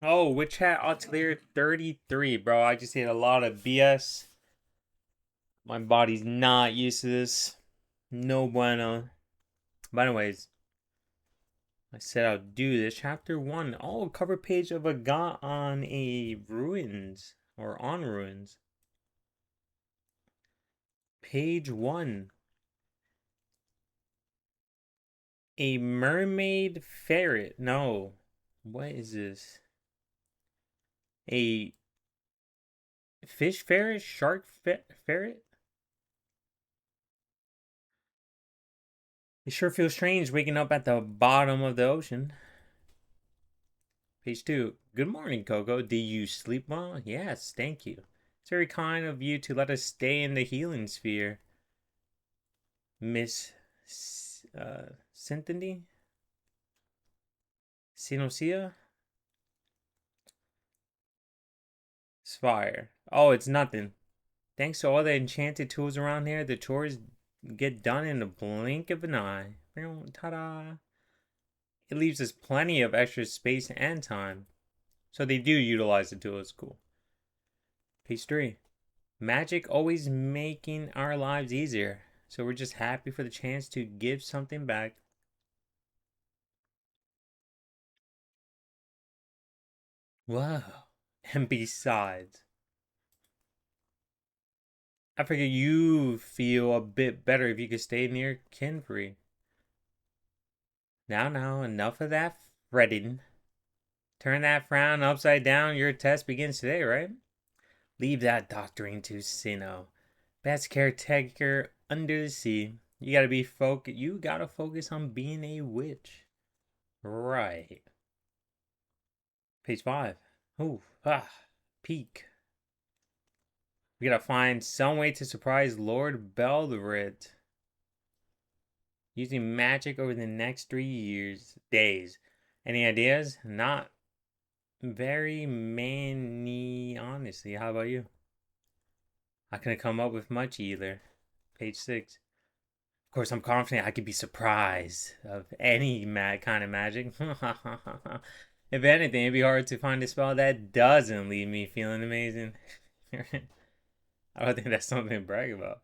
Oh, WitchHat Atelier 33, bro. I just ate a lot of BS. My body's not used to this. No bueno. But anyways, I said I'll do this. Chapter 1. Oh, cover page of Agott on a ruins. Or on ruins. Page 1. A mermaid ferret. No. What is this? A fish ferret? Shark ferret? It sure feels strange waking up at the bottom of the ocean. Page 2. Good morning, Coco. Do you sleep well? Yes, thank you. It's very kind of you to let us stay in the healing sphere. Miss Cynthia? Sinocia? Spire. Oh, it's nothing. Thanks to all the enchanted tools around here, the chores get done in the blink of an eye. Ta-da! It leaves us plenty of extra space and time. So they do utilize the tools. Cool. Page 3. Magic always making our lives easier. So we're just happy for the chance to give something back. Wow. And besides, I figure you feel a bit better if you could stay near Kinfree. Now, enough of that fretting. Turn that frown upside down. Your test begins today, right? Leave that doctoring to Sino. Best caretaker under the sea. You gotta focus on being a witch. Right. Page 5. Ooh, peak. We gotta find some way to surprise Lord Belderit using magic over the next 3 days. Any ideas? Not very many, honestly. How about you? I couldn't come up with much either. Page 6. Of course, I'm confident I could be surprised of any kind of magic. If anything, it'd be hard to find a spell that doesn't leave me feeling amazing. I don't think that's something to brag about.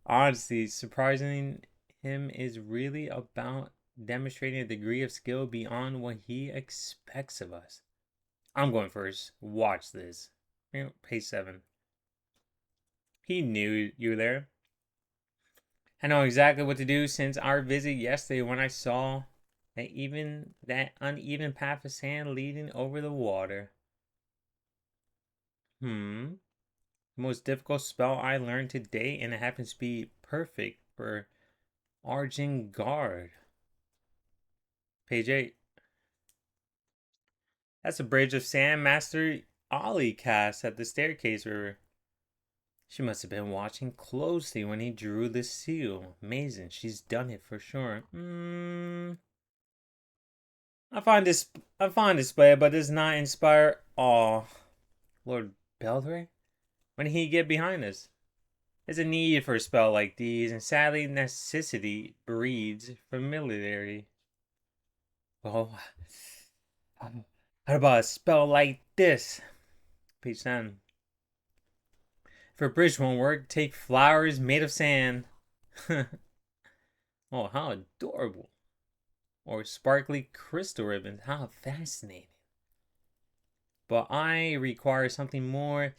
Honestly, surprising him is really about demonstrating a degree of skill beyond what he expects of us. I'm going first. Watch this. Page 7. He knew you were there. I know exactly what to do since our visit yesterday when I saw that uneven path of sand leading over the water. The most difficult spell I learned today, and it happens to be perfect for Argent Guard. Page 8. That's a bridge of sand Master Ollie cast at the staircase river. She must have been watching closely when he drew the seal. Amazing, she's done it for sure. I find display, but does not inspire awe. Lord Beltray? When did he get behind us? There's a need for a spell like these, and sadly necessity breeds familiarity. Well, how about a spell like this? Page 10. If a bridge won't work, take flowers made of sand. Oh, how adorable. Or sparkly crystal ribbons. How fascinating. But I require something more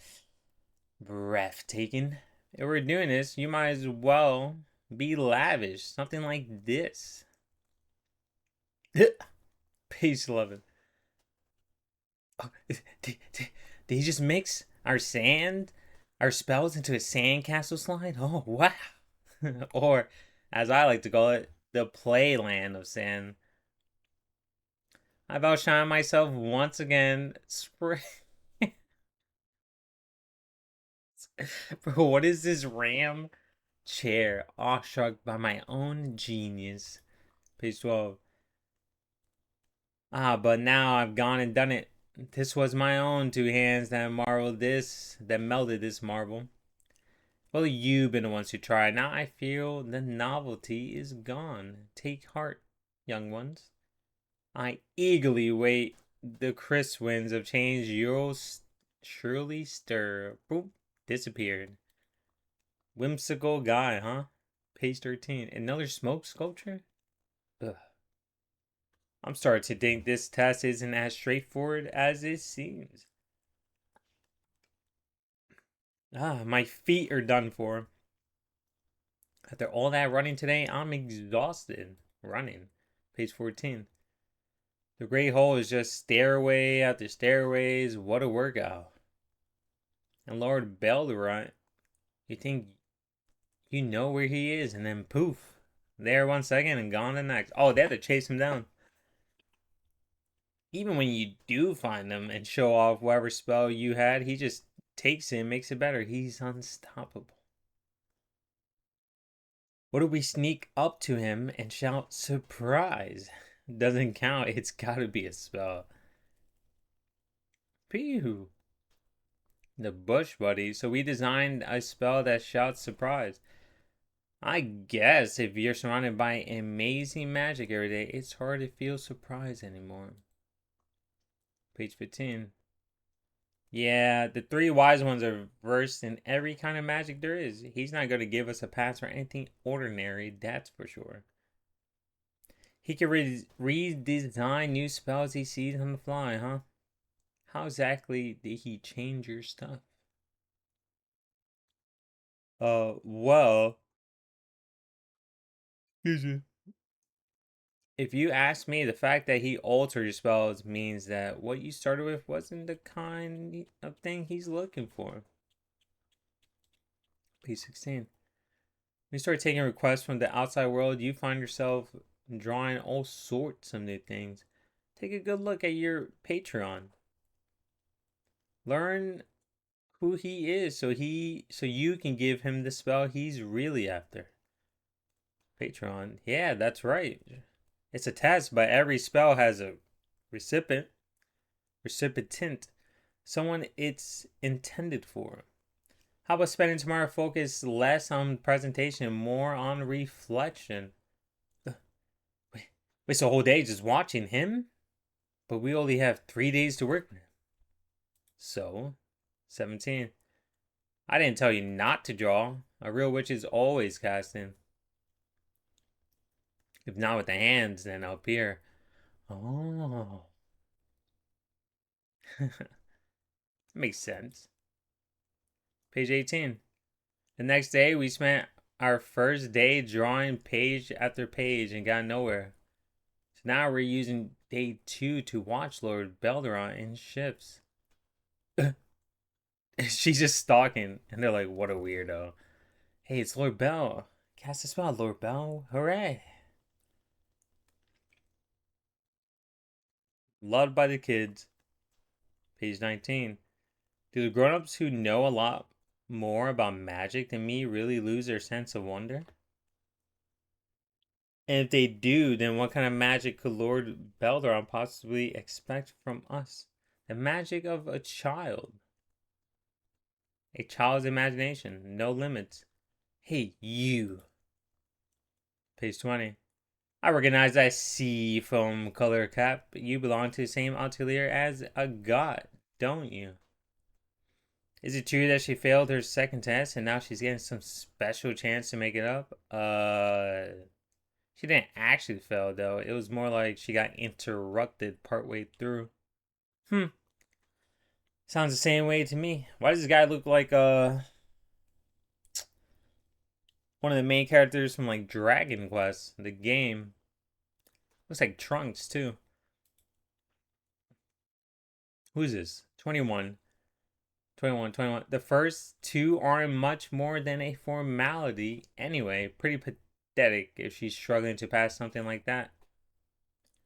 breathtaking. If we're doing this, you might as well be lavish. Something like this. Page 11. Oh, did he just mix our spells into a sandcastle slide? Oh, wow. Or, as I like to call it, the playland of sand. I've outshined myself once again. Bro, what is this ram chair? Awestruck by my own genius. Page 12. But now I've gone and done it. This was my own two hands that melted this marble. Well, you've been the ones who tried. Now I feel the novelty is gone. Take heart, young ones. I eagerly wait The Chris winds of change you'll surely stir. Boop. Disappeared. Whimsical guy, huh? Page 13. Another smoke sculpture? Ugh. I'm starting to think this test isn't as straightforward as it seems. My feet are done for. After all that running today, I'm exhausted. Running. Page 14. The Great Hole is just stairway after stairways. What a workout. And Lord Belderant, you think you know where he is, and then poof. There 1 second and gone the next. Oh, they had to chase him down. Even when you do find him and show off whatever spell you had, he just takes it and makes it better. He's unstoppable. What if we sneak up to him and shout surprise? Doesn't count. It's gotta be a spell. Pew. The bush buddy. So we designed a spell that shouts surprise. I guess if you're surrounded by amazing magic every day, it's hard to feel surprise anymore. Page 15. Yeah, the three wise ones are versed in every kind of magic there is. He's not going to give us a pass for anything ordinary, that's for sure. He can redesign new spells he sees on the fly, huh? How exactly did he change your stuff? Well, excuse me. If you ask me, the fact that he altered your spells means that what you started with wasn't the kind of thing he's looking for. Page 16. When you start taking requests from the outside world, you find yourself drawing all sorts of new things. Take a good look at your Patreon. Learn who he is so you can give him the spell he's really after. Patreon. Yeah, that's right. It's a test, but every spell has a recipient, someone it's intended for. How about spending tomorrow focus less on presentation and more on reflection? Waste a whole day just watching him? But we only have 3 days to work with him. So, 17. I didn't tell you not to draw. A real witch is always casting. If not with the hands, then up here. Oh. Makes sense. Page 18. The next day, we spent our first day drawing page after page and got nowhere. So now we're using day 2 to watch Lord Belderon in shifts. She's just stalking, and they're like, what a weirdo. Hey, it's Lord Bell. Cast a spell, Lord Bell. Hooray. Loved by the kids. Page 19. Do the grown-ups who know a lot more about magic than me really lose their sense of wonder? And if they do, then what kind of magic could Lord Belderon possibly expect from us? The magic of a child. A child's imagination. No limits. Hey, you. Page 20. I recognize that sea foam color cap. You belong to the same atelier as Agott, don't you? Is it true that she failed her second test and now she's getting some special chance to make it up? She didn't actually fail though. It was more like she got interrupted partway through. Sounds the same way to me. Why does this guy look like one of the main characters from like Dragon Quest, the game? Looks like Trunks too. Who's this? 21. 21, 21. The first two aren't much more than a formality anyway. Pretty pathetic if she's struggling to pass something like that.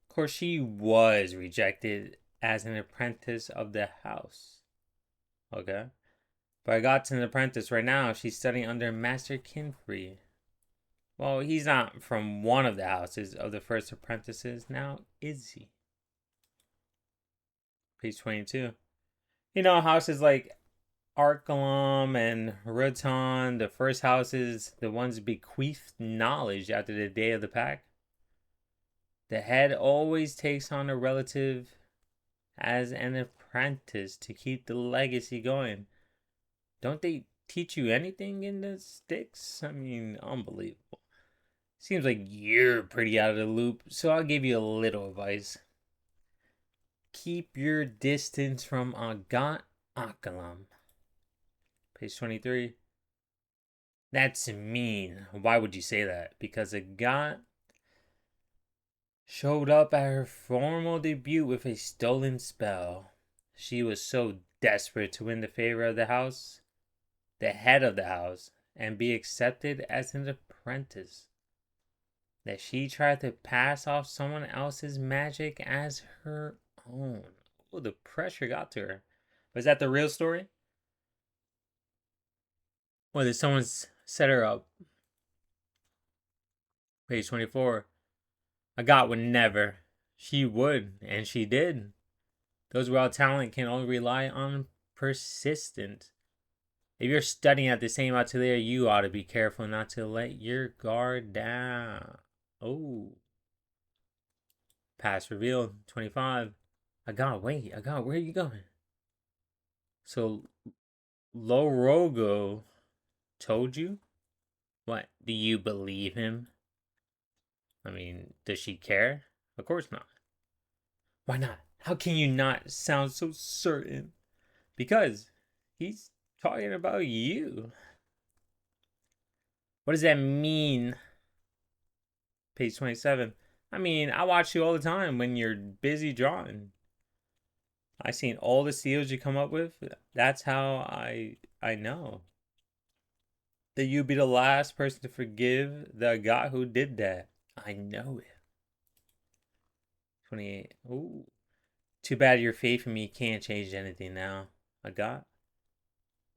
Of course, she was rejected as an apprentice of the house. Okay. But I got to an apprentice right now. She's studying under Master Kinfrey. Well, he's not from one of the houses of the first apprentices. Now, is he? Page 22. You know, houses like Arkalum and Rutan, the first houses, the ones bequeathed knowledge after the day of the pack. The head always takes on a relative as an apprentice to keep the legacy going. Don't they teach you anything in the sticks? I mean, unbelievable. Seems like you're pretty out of the loop, so I'll give you a little advice. Keep your distance from Agott Akalam. Page 23. That's mean. Why would you say that? Because Agott showed up at her formal debut with a stolen spell. She was so desperate to win the favor of the house, the head of the house, and be accepted as an apprentice, that she tried to pass off someone else's magic as her own. Oh, the pressure got to her. Was that the real story? Or did someone set her up? Page 24. Agott would never. She would, and she did. Those without talent can only rely on persistence. If you're studying at the same atelier, you ought to be careful not to let your guard down. Oh. Pass revealed. 25. Wait. Where are you going? So, Lorogo told you? What? Do you believe him? I mean, does she care? Of course not. Why not? How can you not sound so certain? Because he's talking about you. What does that mean? Page 27. I mean, I watch you all the time when you're busy drawing. I seen all the seals you come up with. That's how I know that you'd be the last person to forgive the guy who did that. I know it. 28. Ooh. Too bad your faith in me can't change anything now. Agott.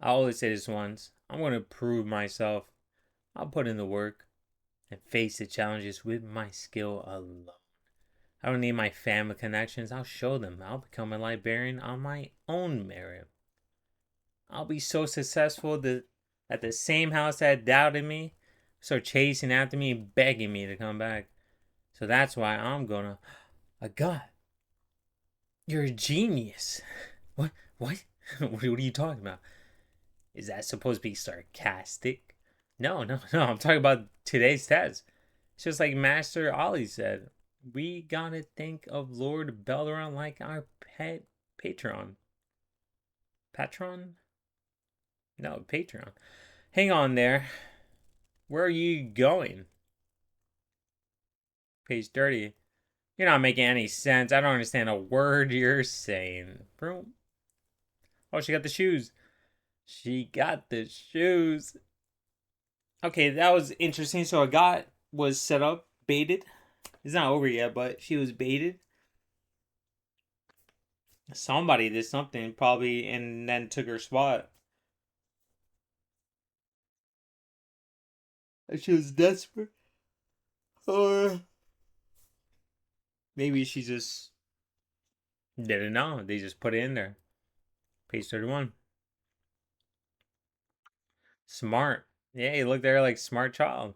I always say this once. I'm going to prove myself. I'll put in the work and face the challenges with my skill alone. I don't need my family connections. I'll show them. I'll become a librarian on my own merit. I'll be so successful that the same house that doubted me start chasing after me, begging me to come back. So that's why I'm gonna. Agott, you're a genius. What? What? What are you talking about? Is that supposed to be sarcastic? No. I'm talking about today's test. It's just like Master Ollie said. We gotta think of Lord Belleron like our pet patron. Patron? No, patron. Hang on there. Where are you going? Page 30. You're not making any sense. I don't understand a word you're saying. Boom. Oh, she got the shoes. She got the shoes. Okay, that was interesting. So Agott was set up, baited. It's not over yet, but she was baited. Somebody did something probably and then took her spot. And she was desperate. Or maybe she just didn't know. They just put it in there. Page 31. Smart. Yeah, he looked there like smart child.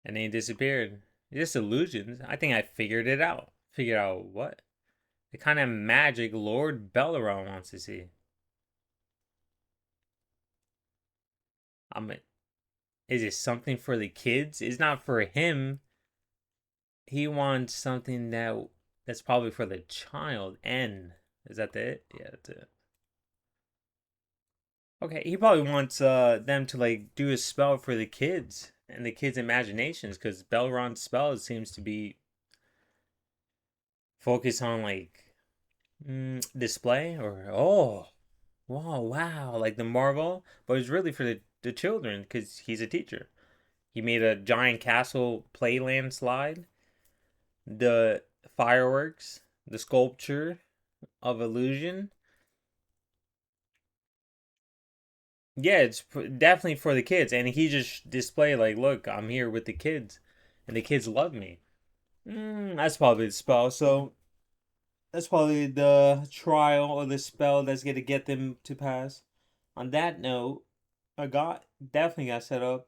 And then he disappeared. Just illusions. I think I figured it out. Figured out what? The kind of magic Lord Belleron wants to see. I'm. Is it something for the kids? It's not for him. He wants something that's probably for the child. N. Is that it? Yeah, that's it. Okay, he probably wants them to like do a spell for the kids and the kids' imaginations because Belron's spell seems to be focused on like display or wow, like the Marvel, but it's really for the children because he's a teacher. He made a giant castle playland slide, the fireworks, the sculpture of illusion. Yeah, it's definitely for the kids, and he just display like, look, I'm here with the kids, and the kids love me. That's probably the spell. So that's probably the trial or the spell that's gonna get them to pass. On that note, I got definitely got set up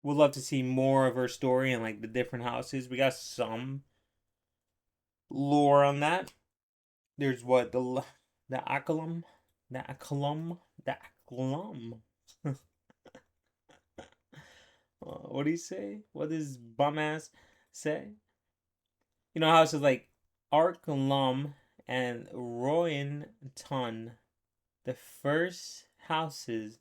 Would love to see more of her story and like the different houses. We got some lore on that. There's what the Akalum, the Akalum, the Akalum. What do you say? What does bum ass say? You know how it's like Arkalum and Royan Ton, the first houses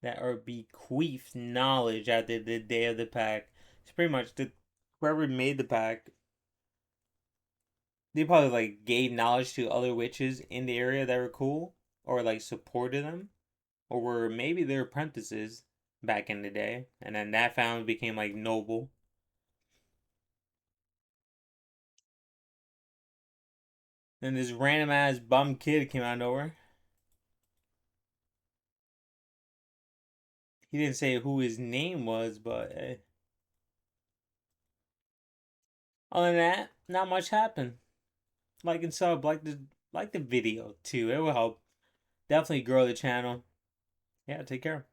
that are bequeathed knowledge after the day of the pack. It's pretty much the whoever made the pack, they probably like gave knowledge to other witches in the area that were cool or like supported them or were maybe their apprentices back in the day, and then that family became like noble. Then this random ass bum kid came out of nowhere. He didn't say who his name was, but other than that, not much happened. Like and sub, like the video too. It will help definitely grow the channel. Yeah, take care.